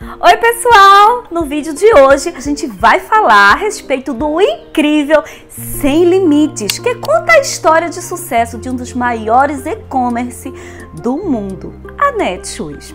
Oi pessoal! No vídeo de hoje a gente vai falar a respeito do incrível Sem Limites, que conta a história de sucesso de um dos maiores e-commerce do mundo, a Netshoes.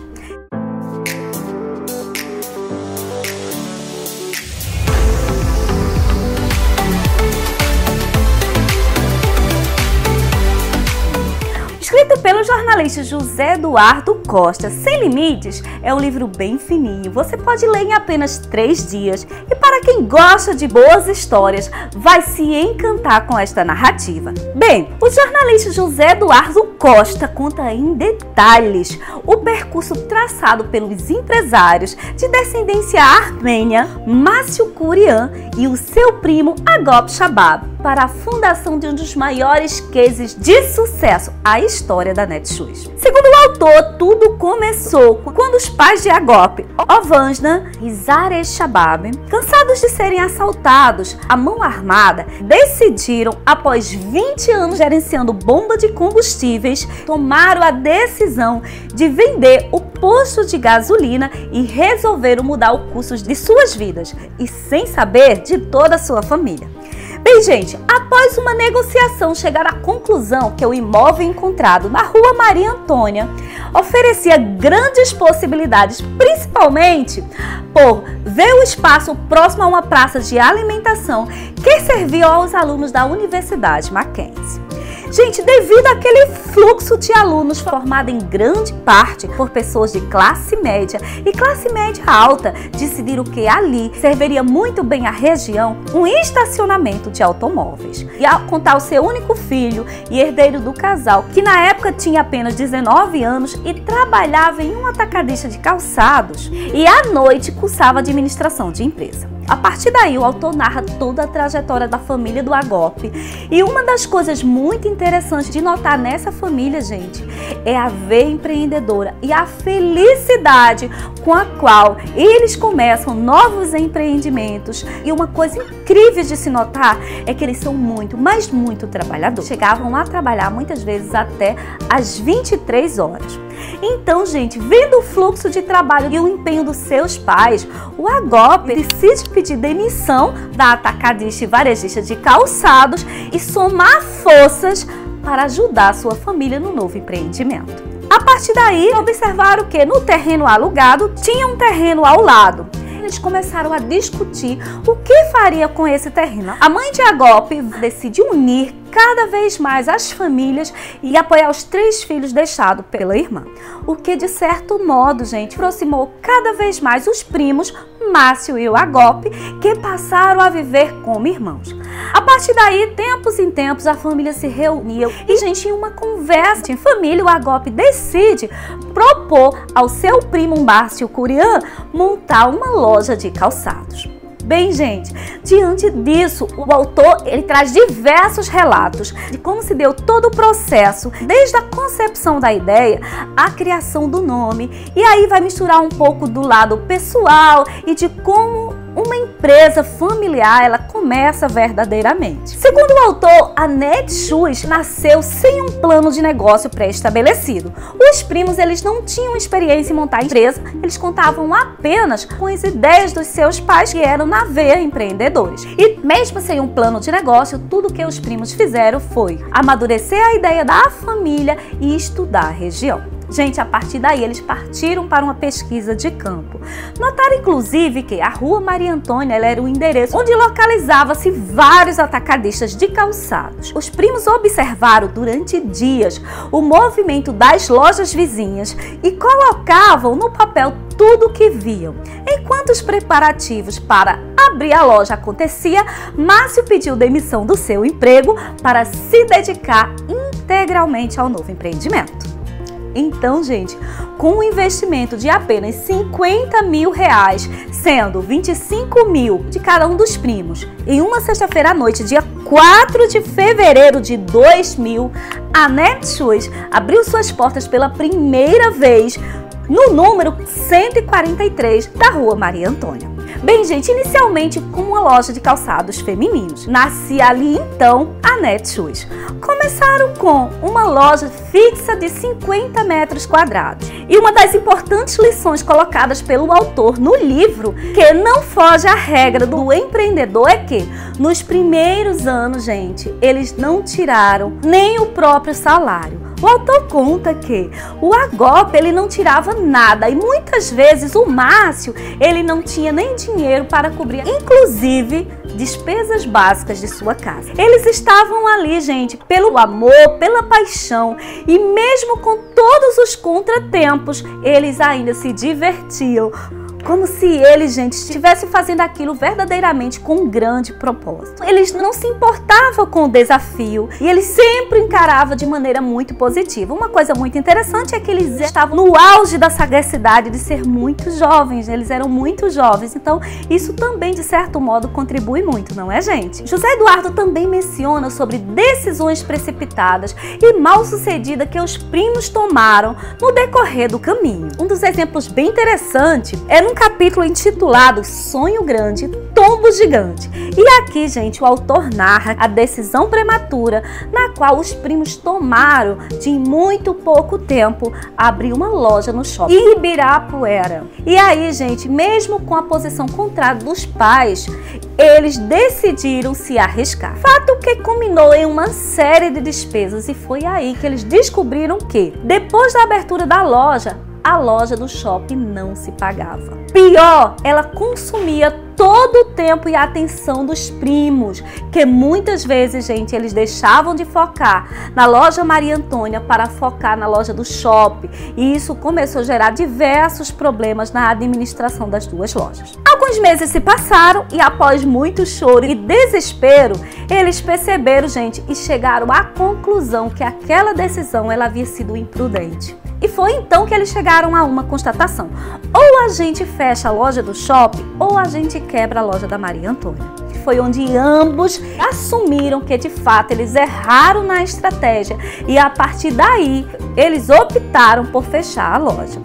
Escrito pelo jornalista José Eduardo Costa, Sem Limites é um livro bem fininho, você pode ler em apenas 3 dias e para quem gosta de boas histórias, vai se encantar com esta narrativa. Bem, o jornalista José Eduardo Costa conta em detalhes o percurso traçado pelos empresários de descendência armênia Márcio Curian e o seu primo Agop Shabab para a fundação de um dos maiores cases de sucesso, a história da Netshoes. Segundo o autor, tudo começou quando os pais de Agop, Ovansna e Zaresh Shabab, cansados de serem assaltados à mão armada, decidiram, após 20 anos gerenciando bomba de combustíveis, tomaram a decisão de vender o posto de gasolina e resolveram mudar o curso de suas vidas, e sem saber de toda a sua família. Bem, gente, após uma negociação, chegaram à conclusão que o imóvel encontrado na Rua Maria Antônia oferecia grandes possibilidades, principalmente por ver o espaço próximo a uma praça de alimentação que servia aos alunos da Universidade Mackenzie. Gente, devido àquele fluxo de alunos formado em grande parte por pessoas de classe média e classe média alta, decidiram que ali serviria muito bem à região um estacionamento de automóveis. E ao contar o seu único filho e herdeiro do casal, que na época tinha apenas 19 anos e trabalhava em um atacadista de calçados e à noite cursava administração de empresa. A partir daí, o autor narra toda a trajetória da família do Agop. E uma das coisas muito interessantes de notar nessa família, gente, é a veia empreendedora e a felicidade com a qual eles começam novos empreendimentos. E uma coisa incrível de se notar é que eles são muito, mas muito trabalhadores. Chegavam a trabalhar muitas vezes até às 23 horas. Então, gente, vendo o fluxo de trabalho e o empenho dos seus pais, o Agop decide pedir demissão da atacadista e varejista de calçados e somar forças para ajudar a sua família no novo empreendimento. A partir daí, observaram que no terreno alugado tinha um terreno ao lado. Eles começaram a discutir o que faria com esse terreno. A mãe de Agop decide unir cada vez mais as famílias e apoiar os 3 filhos deixados pela irmã. O que, de certo modo, gente, aproximou cada vez mais os primos, Márcio e o Agop, que passaram a viver como irmãos. A partir daí, tempos em tempos, a família se reuniu e, gente, em uma conversa em família, o Agop decide propor ao seu primo Márcio Curian montar uma loja de calçados. Bem, gente, diante disso, o autor ele traz diversos relatos de como se deu todo o processo, desde a concepção da ideia à criação do nome, e aí vai misturar um pouco do lado pessoal e de como uma empresa familiar ela começa verdadeiramente. Segundo o autor, a Netshoes nasceu sem um plano de negócio pré-estabelecido. Os primos eles não tinham experiência em montar empresa, eles contavam apenas com as ideias dos seus pais, que eram na veia empreendedores. E mesmo sem um plano de negócio, tudo que os primos fizeram foi amadurecer a ideia da família e estudar a região. Gente, a partir daí eles partiram para uma pesquisa de campo. Notaram inclusive que a Rua Maria Antônia ela era o endereço onde localizava-se vários atacadistas de calçados. Os primos observaram durante dias o movimento das lojas vizinhas e colocavam no papel tudo o que viam. Enquanto os preparativos para abrir a loja acontecia, Márcio pediu demissão do seu emprego para se dedicar integralmente ao novo empreendimento. Então, gente, com um investimento de apenas R$50 mil, sendo 25 mil de cada um dos primos, em uma sexta-feira à noite, dia 4 de fevereiro de 2000, a Netshoes abriu suas portas pela primeira vez no número 143 da Rua Maria Antônia. Bem, gente, inicialmente com uma loja de calçados femininos. Nascia ali então a Netshoes. Começaram com uma loja fixa de 50 metros quadrados. E uma das importantes lições colocadas pelo autor no livro, que não foge à regra do empreendedor, é que nos primeiros anos, gente, eles não tiraram nem o próprio salário. O autor conta que o Agop, ele não tirava nada e muitas vezes o Márcio, ele não tinha nem dinheiro para cobrir, inclusive, despesas básicas de sua casa. Eles estavam ali, gente, pelo amor, pela paixão e mesmo com todos os contratempos, eles ainda se divertiam. Como se eles, gente, estivessem fazendo aquilo verdadeiramente com um grande propósito. Eles não se importavam com o desafio e eles sempre encaravam de maneira muito positiva. Uma coisa muito interessante é que eles estavam no auge da sagacidade de ser muito jovens. Eles eram muito jovens, então isso também, de certo modo, contribui muito, não é, gente? José Eduardo também menciona sobre decisões precipitadas e mal-sucedidas que os primos tomaram no decorrer do caminho. Um dos exemplos bem interessantes é um capítulo intitulado Sonho Grande, Tombo Gigante. E aqui, gente, o autor narra a decisão prematura na qual os primos tomaram de em muito pouco tempo abrir uma loja no shopping Ibirapuera. E aí, gente, mesmo com a posição contrária dos pais, eles decidiram se arriscar. Fato que culminou em uma série de despesas e foi aí que eles descobriram que, depois da abertura da loja, a loja do shopping não se pagava. Pior, ela consumia todo o tempo e a atenção dos primos, que muitas vezes, gente, eles deixavam de focar na loja Maria Antônia para focar na loja do shopping. E isso começou a gerar diversos problemas na administração das duas lojas. Alguns meses se passaram e após muito choro e desespero, eles perceberam, gente, e chegaram à conclusão que aquela decisão ela havia sido imprudente. E foi então que eles chegaram a uma constatação: ou a gente fecha a loja do shopping ou a gente quebra a loja da Maria Antônia. Foi onde ambos assumiram que de fato eles erraram na estratégia e a partir daí eles optaram por fechar a loja.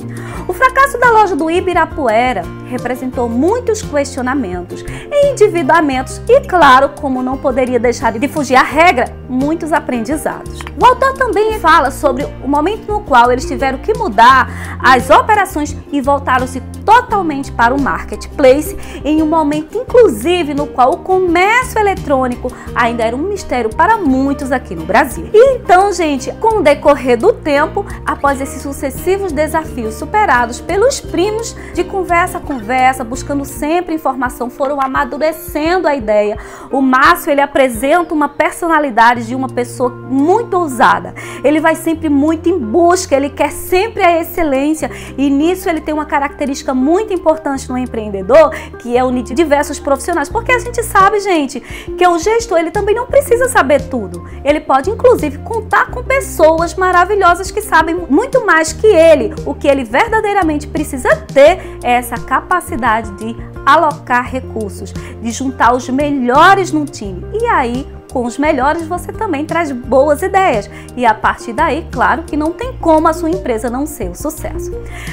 O fracasso da loja do Ibirapuera representou muitos questionamentos, endividamentos e, claro, como não poderia deixar de fugir à regra, muitos aprendizados. O autor também fala sobre o momento no qual eles tiveram que mudar as operações e voltaram-se totalmente para o marketplace, em um momento inclusive no qual o comércio eletrônico ainda era um mistério para muitos aqui no Brasil. E então, gente, com o decorrer do tempo, após esses sucessivos desafios superados pelos primos, de conversa a conversa, buscando sempre informação, foram amadurecendo a ideia. O Márcio, ele apresenta uma personalidade de uma pessoa muito ousada. Ele vai sempre muito em busca, ele quer sempre a excelência e nisso ele tem uma característica muito importante no empreendedor, que é unir diversos profissionais, porque a gente sabe, gente, que o gestor, ele também não precisa saber tudo. Ele pode, inclusive, contar com pessoas maravilhosas que sabem muito mais que ele. O que ele verdadeiramente precisa ter é essa capacidade de alocar recursos, de juntar os melhores num time. E aí, com os melhores, você também traz boas ideias. E a partir daí, claro que não tem como a sua empresa não ser um sucesso.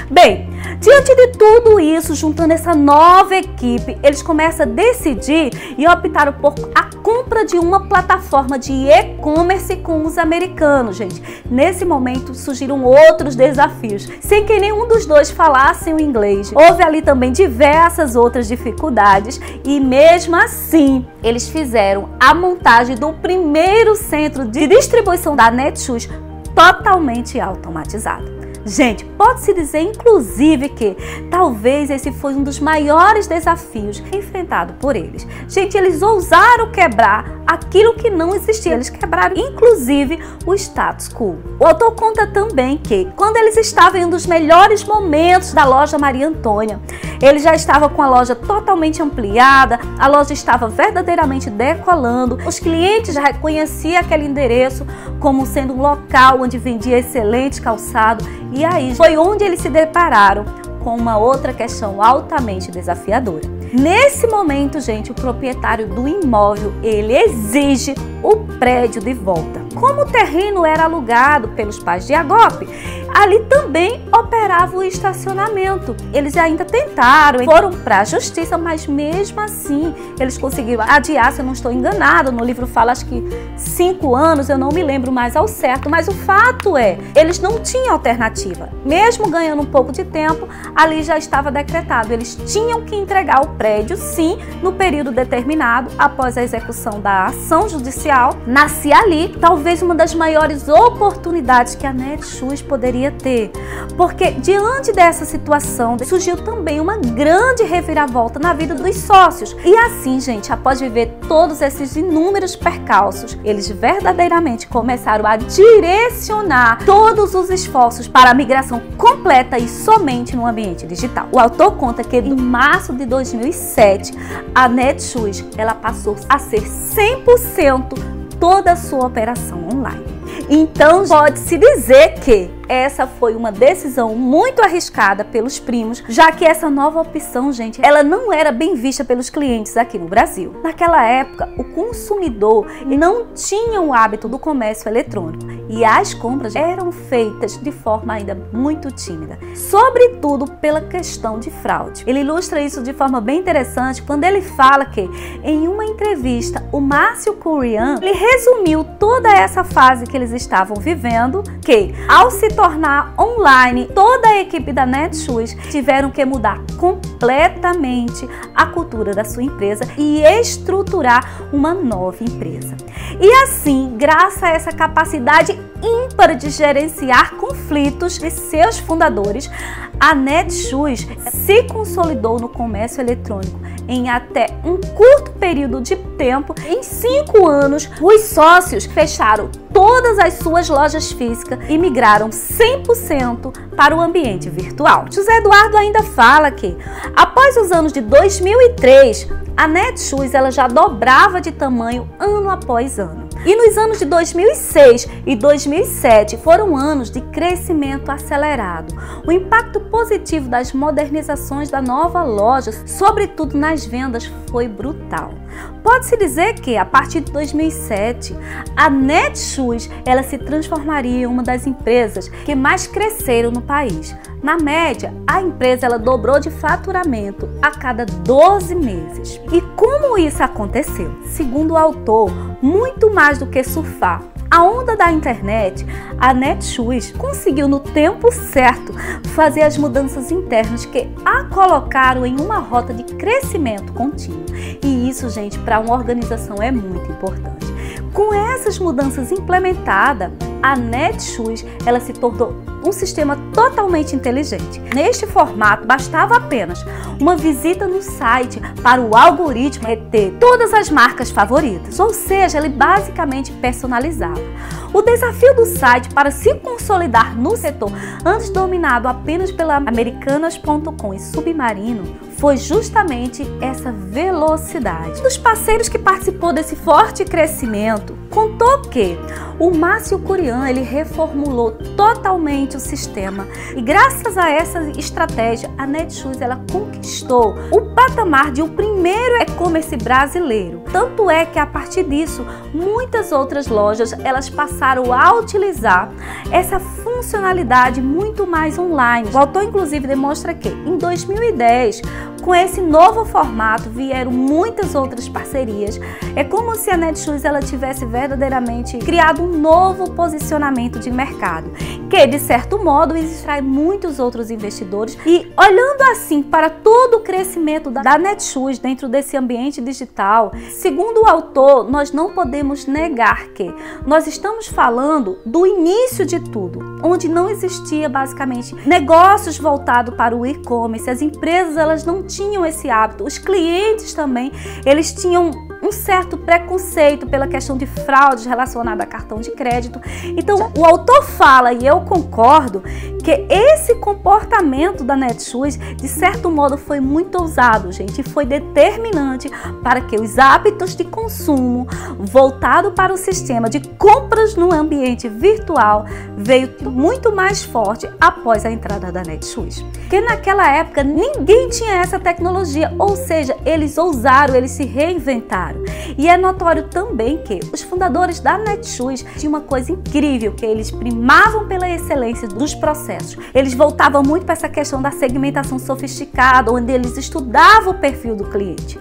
Bem, diante de tudo isso, juntando essa nova equipe, eles começam a decidir e optaram por a compra de uma plataforma de e-commerce com os americanos, gente. Nesse momento, surgiram outros desafios, sem que nenhum dos dois falassem o inglês. Houve ali também diversas outras dificuldades e mesmo assim, eles fizeram a montagem do primeiro centro de distribuição da Netshoes totalmente automatizado. Gente, pode-se dizer inclusive que talvez esse foi um dos maiores desafios enfrentados por eles. Gente, eles ousaram quebrar aquilo que não existia. Eles quebraram inclusive o status quo. O autor conta também que quando eles estavam em um dos melhores momentos da loja Maria Antônia, ele já estava com a loja totalmente ampliada, a loja estava verdadeiramente decolando, os clientes já reconheciam aquele endereço como sendo um local onde vendia excelente calçado. E aí foi onde eles se depararam com uma outra questão altamente desafiadora. Nesse momento, gente, o proprietário do imóvel, ele exige o prédio de volta. Como o terreno era alugado pelos pais de Agop, ali também operava o estacionamento. Eles ainda tentaram, foram para a justiça, mas mesmo assim eles conseguiram adiar, se eu não estou enganada, no livro fala acho que 5 anos, eu não me lembro mais ao certo, mas o fato é, eles não tinham alternativa. Mesmo ganhando um pouco de tempo, ali já estava decretado, eles tinham que entregar o prédio, sim, no período determinado, após a execução da ação judicial. Nascia ali, talvez uma das maiores oportunidades que a Netshoes poderia ter, porque diante dessa situação surgiu também uma grande reviravolta na vida dos sócios. E assim, gente, após viver todos esses inúmeros percalços, eles verdadeiramente começaram a direcionar todos os esforços para a migração completa e somente no ambiente digital. O autor conta que em março de 2007, a Netshoes ela passou a ser 100% toda a sua operação online. Então, pode-se dizer que essa foi uma decisão muito arriscada pelos primos, já que essa nova opção, gente, ela não era bem vista pelos clientes aqui no Brasil. Naquela época, o consumidor não tinha o hábito do comércio eletrônico e as compras eram feitas de forma ainda muito tímida, sobretudo pela questão de fraude. Ele ilustra isso de forma bem interessante quando ele fala que, em uma entrevista, o Márcio Kurian, ele resumiu toda essa fase que eles estavam vivendo, que ao se tornar online, toda a equipe da Netshoes tiveram que mudar completamente a cultura da sua empresa e estruturar uma nova empresa. E assim, graças a essa capacidade ímpar de gerenciar conflitos de seus fundadores, a Netshoes se consolidou no comércio eletrônico em até um curto período de tempo. Em 5 anos, os sócios fecharam todas as suas lojas físicas e migraram 100% para o ambiente virtual. José Eduardo ainda fala que, após os anos de 2003, a Netshoes ela já dobrava de tamanho ano após ano. E nos anos de 2006 e 2007 foram anos de crescimento acelerado. O impacto positivo das modernizações da nova loja, sobretudo nas vendas, foi brutal. Pode-se dizer que, a partir de 2007, a Netshoes ela se transformaria em uma das empresas que mais cresceram no país. Na média, a empresa ela dobrou de faturamento a cada 12 meses. E como isso aconteceu? Segundo o autor, muito mais do que surfar a onda da internet, a Netshoes conseguiu no tempo certo fazer as mudanças internas que a colocaram em uma rota de crescimento contínuo. E isso, gente, para uma organização é muito importante. Com essas mudanças implementadas, a Netshoes ela se tornou um sistema totalmente inteligente. Neste formato, bastava apenas uma visita no site para o algoritmo reter todas as marcas favoritas, ou seja, ele basicamente personalizava. O desafio do site para se consolidar no setor, antes dominado apenas pela Americanas.com e Submarino, foi justamente essa velocidade. Um dos parceiros que participou desse forte crescimento contou que o Márcio Kurian ele reformulou totalmente o sistema e graças a essa estratégia a Netshoes ela conquistou o patamar de o primeiro e-commerce brasileiro. Tanto é que a partir disso muitas outras lojas elas passaram a utilizar essa funcionalidade muito mais online. O autor inclusive demonstra que em 2010 com esse novo formato vieram muitas outras parcerias. É como se a Netshoes ela tivesse verdadeiramente criado um novo posicionamento de mercado, que de certo modo extrai muitos outros investidores. E olhando assim para todo o crescimento da Netshoes dentro desse ambiente digital, segundo o autor, nós não podemos negar que nós estamos falando do início de tudo, onde não existia basicamente negócios voltados para o e-commerce. As empresas elas não tinham esse hábito, os clientes também, eles tinham um certo preconceito pela questão de fraudes relacionada a cartão de crédito. Então, o autor fala, e eu concordo, que esse comportamento da Netshoes, de certo modo, foi muito ousado, gente, e foi determinante para que os hábitos de consumo voltado para o sistema de compras no ambiente virtual veio muito mais forte após a entrada da Netshoes. Porque naquela época ninguém tinha essa tecnologia, ou seja, eles ousaram, eles se reinventaram. E é notório também que os fundadores da Netshoes tinham uma coisa incrível, que eles primavam pela excelência dos processos. Eles voltavam muito para essa questão da segmentação sofisticada, onde eles estudavam o perfil do cliente.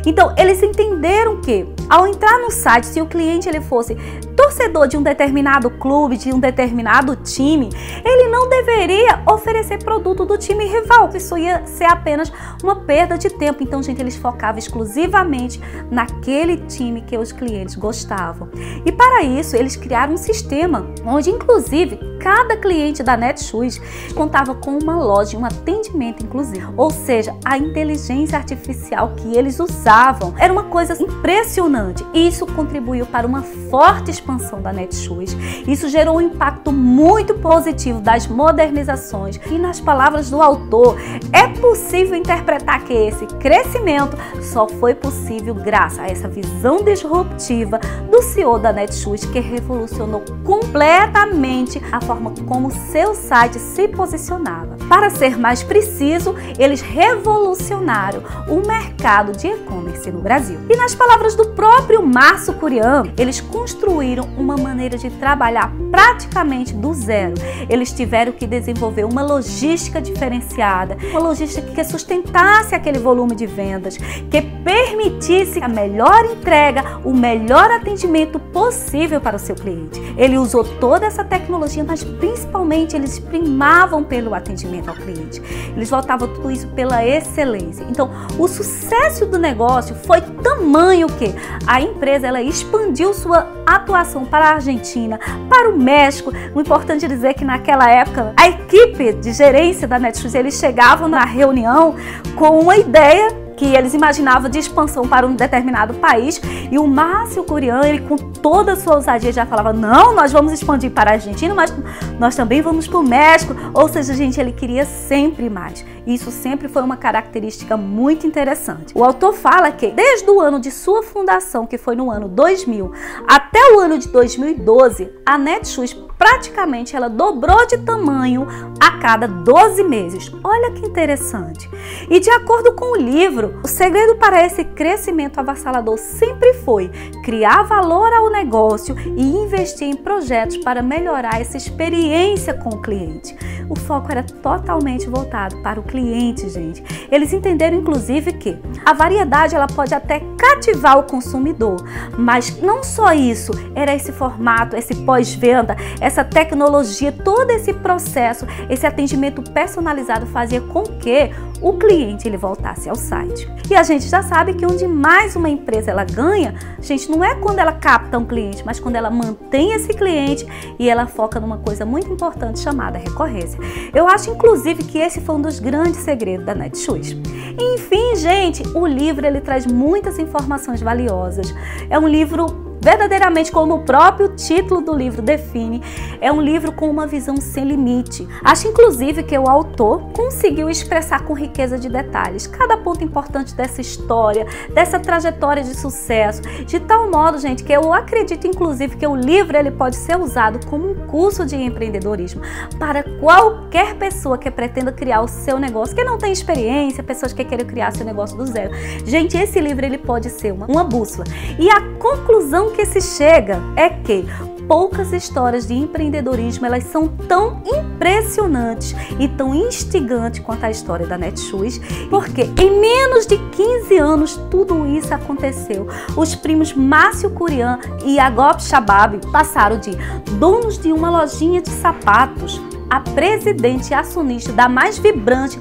Então, eles entenderam que, ao entrar no site, se o cliente ele fosse torcedor de um determinado clube, de um determinado time, ele não deveria oferecer produto do time rival. Isso ia ser apenas uma perda de tempo. Então, gente, eles focavam exclusivamente naquele time que os clientes gostavam. E para isso, eles criaram um sistema onde, inclusive, cada cliente da Netshoes contava com uma loja, um atendimento inclusive. Ou seja, a inteligência artificial que eles usavam era uma coisa impressionante. E isso contribuiu para uma forte expansão da Netshoes. Isso gerou um impacto muito positivo das modernizações. E nas palavras do autor, é possível interpretar que esse crescimento só foi possível graças a essa visão disruptiva do CEO da Netshoes, que revolucionou completamente a forma como seu site se posicionava. Para ser mais preciso, eles revolucionaram o mercado de e-commerce no Brasil. E nas palavras do próprio Márcio Curian, eles construíram uma maneira de trabalhar praticamente do zero. Eles tiveram que desenvolver uma logística diferenciada, uma logística que sustentasse aquele volume de vendas, que permitisse a melhor entrega, o melhor atendimento possível para o seu cliente. Ele usou toda essa tecnologia, mas principalmente eles primavam pelo atendimento ao cliente. Eles voltavam tudo isso pela excelência. Então, o sucesso do negócio foi tamanho que a empresa ela expandiu sua atuação para a Argentina, para o México. O importante é dizer que naquela época a equipe de gerência da Netshoes, eles chegavam na reunião com uma ideia que eles imaginavam de expansão para um determinado país, e o Márcio Curian, ele com toda a sua ousadia já falava: não, nós vamos expandir para a Argentina, mas nós também vamos para o México. Ou seja, gente, ele queria sempre mais. Isso sempre foi uma característica muito interessante. O autor fala que desde o ano de sua fundação, que foi no ano 2000, até o ano de 2012, a Netshoes praticamente ela dobrou de tamanho a cada 12 meses. Olha que interessante. E de acordo com o livro, o segredo para esse crescimento avassalador sempre foi criar valor ao negócio e investir em projetos para melhorar essa experiência com o cliente. O foco era totalmente voltado para o cliente, gente. Eles entenderam, inclusive, que a variedade ela pode até cativar o consumidor, mas não só isso, era esse formato, esse pós-venda, essa tecnologia, todo esse processo, esse atendimento personalizado fazia com que o cliente ele voltasse ao site. E a gente já sabe que onde mais uma empresa ela ganha, gente, não é quando ela capta um cliente, mas quando ela mantém esse cliente e ela foca numa coisa muito importante chamada recorrência. Eu acho, inclusive, que esse foi um dos grandes segredos da Netshoes. Enfim, gente, o livro ele traz muitas informações valiosas. É um livro verdadeiramente, como o próprio título do livro define, é um livro com uma visão sem limite. Acho, inclusive, que o autor conseguiu expressar com riqueza de detalhes cada ponto importante dessa história, dessa trajetória de sucesso, de tal modo, gente, que eu acredito, inclusive, que o livro ele pode ser usado como um curso de empreendedorismo para qualquer pessoa que pretenda criar o seu negócio, que não tem experiência, pessoas que querem criar seu negócio do zero. Gente, esse livro ele pode ser uma bússola. E a conclusão que se chega é que poucas histórias de empreendedorismo elas são tão impressionantes e tão instigantes quanto a história da Netshoes, porque em menos de 15 anos tudo isso aconteceu. Os primos Márcio Curian e Yagob Shabab passaram de donos de uma lojinha de sapatos a presidente e acionista da mais vibrante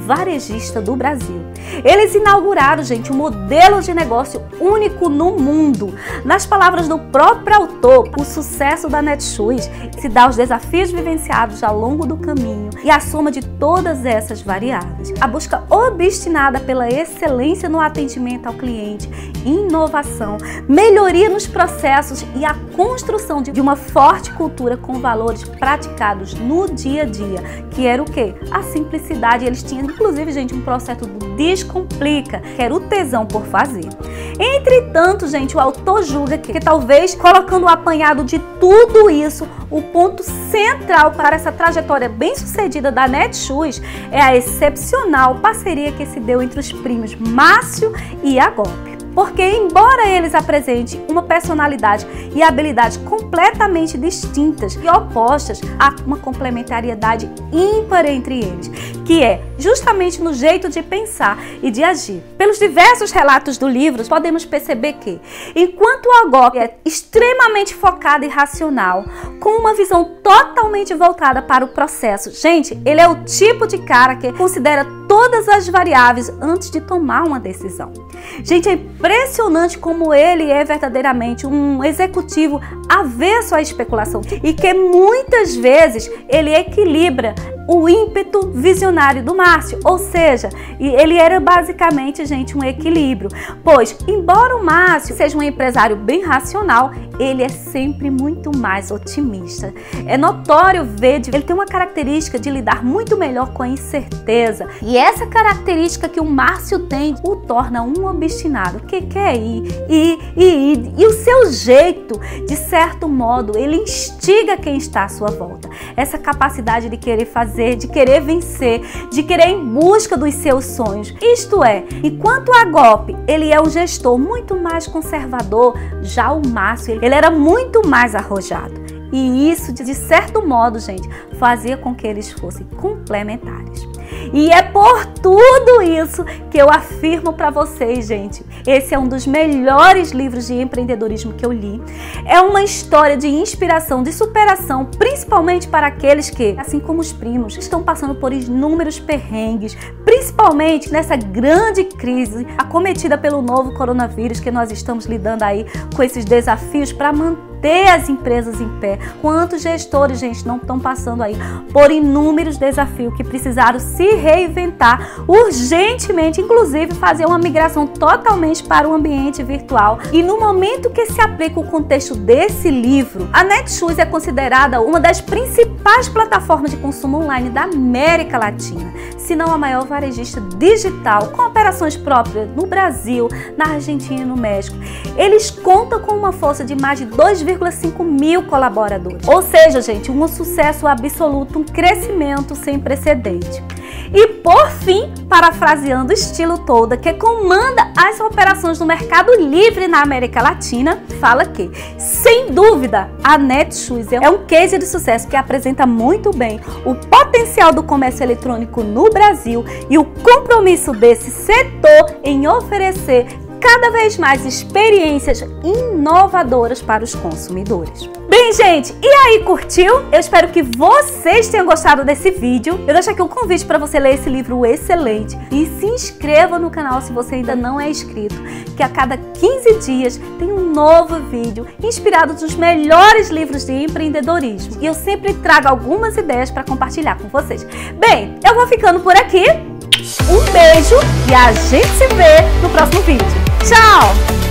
varejista do Brasil. Eles inauguraram, gente, um modelo de negócio único no mundo. Nas palavras do próprio autor, o sucesso da Netshoes se dá aos desafios vivenciados ao longo do caminho e a soma de todas essas variáveis. A busca obstinada pela excelência no atendimento ao cliente, inovação, melhoria nos processos e a construção de uma forte cultura com valores praticados no dia a dia, que era o quê? A simplicidade. Eles tinham, inclusive, gente, um processo do Descomplica, que era o tesão por fazer. Entretanto, gente, o autor julga que talvez, colocando o apanhado de tudo isso, o ponto central para essa trajetória bem-sucedida da Netshoes é a excepcional parceria que se deu entre os primos Márcio e Agop. Porque, embora eles apresentem uma personalidade e habilidades completamente distintas e opostas, há uma complementariedade ímpar entre eles, que é justamente no jeito de pensar e de agir. Pelos diversos relatos do livro, podemos perceber que, enquanto o Agop é extremamente focado e racional, com uma visão totalmente voltada para o processo, gente, ele é o tipo de cara que considera todas as variáveis antes de tomar uma decisão. Gente, é impressionante como ele é verdadeiramente um executivo avesso à especulação e que muitas vezes ele equilibra o ímpeto visionário do Márcio, ou seja, ele era basicamente, gente, um equilíbrio, pois, embora o Márcio seja um empresário bem racional, ele é sempre muito mais otimista. É notório ver, ele tem uma característica de lidar muito melhor com a incerteza, e essa característica que o Márcio tem o torna um obstinado, que quer ir, e o seu jeito, de certo modo, ele instiga quem está à sua volta. Essa capacidade de querer fazer, de querer vencer, de querer ir em busca dos seus sonhos. Isto é, enquanto o Agop, ele é um gestor muito mais conservador, já o Márcio, ele era muito mais arrojado. E isso, de certo modo, gente, fazia com que eles fossem complementares. E é por tudo isso que eu afirmo para vocês, gente, esse é um dos melhores livros de empreendedorismo que eu li. É uma história de inspiração, de superação, principalmente para aqueles que, assim como os primos, estão passando por inúmeros perrengues, principalmente nessa grande crise acometida pelo novo coronavírus, que nós estamos lidando aí com esses desafios para manter as empresas em pé. Quantos gestores, gente, não estão passando aí por inúmeros desafios que precisaram se reinventar urgentemente, inclusive fazer uma migração totalmente para o ambiente virtual. E no momento que se aplica o contexto desse livro, a Netshoes é considerada uma das principais plataformas de consumo online da América Latina, se não a maior varejista digital, com operações próprias no Brasil, na Argentina e no México. Eles contam com uma força de mais de 2,5 mil colaboradores. Ou seja, gente, um sucesso absoluto, um crescimento sem precedente. E por fim, parafraseando o estilo Toda, que comanda as operações no Mercado Livre na América Latina, fala que, sem dúvida, a Netshoes é um case de sucesso que apresenta muito bem o potencial do comércio eletrônico no Brasil e o compromisso desse setor em oferecer cada vez mais experiências inovadoras para os consumidores. Bem, gente, e aí, curtiu? Eu espero que vocês tenham gostado desse vídeo. Eu deixo aqui um convite para você ler esse livro excelente e se inscreva no canal se você ainda não é inscrito, que a cada 15 dias tem um novo vídeo inspirado nos melhores livros de empreendedorismo. E eu sempre trago algumas ideias para compartilhar com vocês. Bem, eu vou ficando por aqui. Um beijo e a gente se vê no próximo vídeo. Tchau!